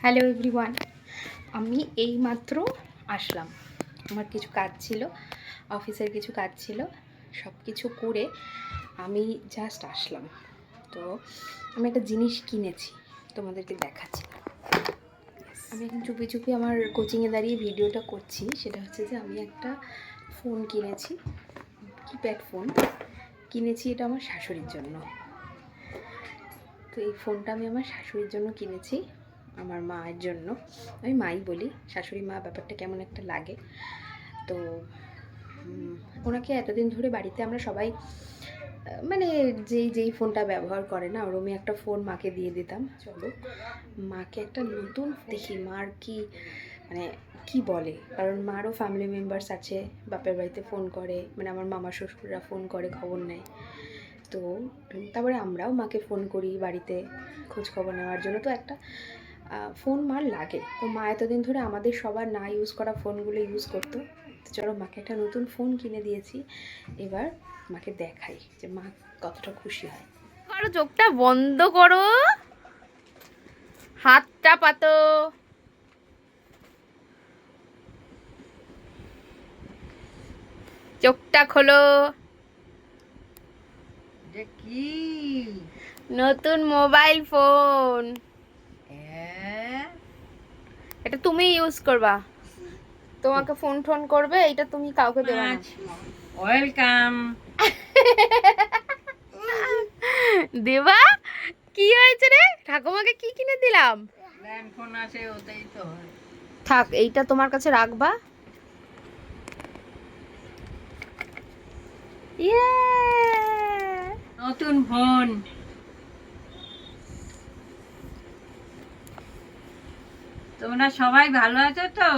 Hello everyone, আমি এইমাত্র আসলাম। আমার কিছু কাজ ছিল, অফিসের কিছু কাজ ছিল, সব কিছু করে আমি জাস্ট আসলাম। তো আমি একটা জিনিস কিনেছি, তোমাদেরকে দেখাচ্ছি। আমি এখন চুপি চুপি আমার কোচিংয়ে দাঁড়িয়ে ভিডিওটা করছি। সেটা হচ্ছে যে আমি একটা ফোন কিনেছি, কিপ্যাড ফোন কিনেছি। এটা আমার শাশুড়ির জন্য। তো এই ফোনটা আমি আমার শাশুড়ির জন্য কিনেছি, আমার মায়ের জন্য। আমি মাই বলি, শাশুড়ি মা ব্যাপারটা কেমন একটা লাগে। তো ওনাকে এতদিন ধরে বাড়িতে আমরা সবাই মানে যেই ফোনটা ব্যবহার করে না, ওরমই একটা ফোন মাকে দিয়ে দিতাম। চলো মাকে একটা নতুন দেখি মার কি মানে কি বলে, কারণ মারও ফ্যামিলি মেম্বার্স আছে, বাপের বাড়িতে ফোন করে, মানে আমার মামা শ্বশুররা ফোন করে, খবর নেয়। তো তারপরে আমরাও মাকে ফোন করি বাড়িতে খোঁজ খবর নেওয়ার জন্য। তো একটা ফোন মার লাগে। তো মা এতদিন ধরে আমাদের সবার না ইউজ করা ফোনগুলো ইউজ করতো। তো চলো মাকে একটা নতুন ফোন কিনে দিয়েছি, এবার মাকে দেখাই যে মা কতটা খুশি হয়। করো, চোখটা বন্ধ করো, হাতটা পাতো, চোখটা খোলো। কি নতুন মোবাইল ফোন, এটা তুমি ইউজ করবা, তোমাকে ফোন টোন করবে, এটা তুমি কাউকে দেবা না। ওয়েলকাম। দেবা? কি হয়েছে রে? ঠাকুমাকে কি কিনে দিলাম? ল্যান্ড ফোন আছে, ওতেই তো হয়। থাক, এইটা তোমার কাছে রাখবা। ইয়ে, নতুন ফোন। তোমরা সবাই ভালো আছো তো?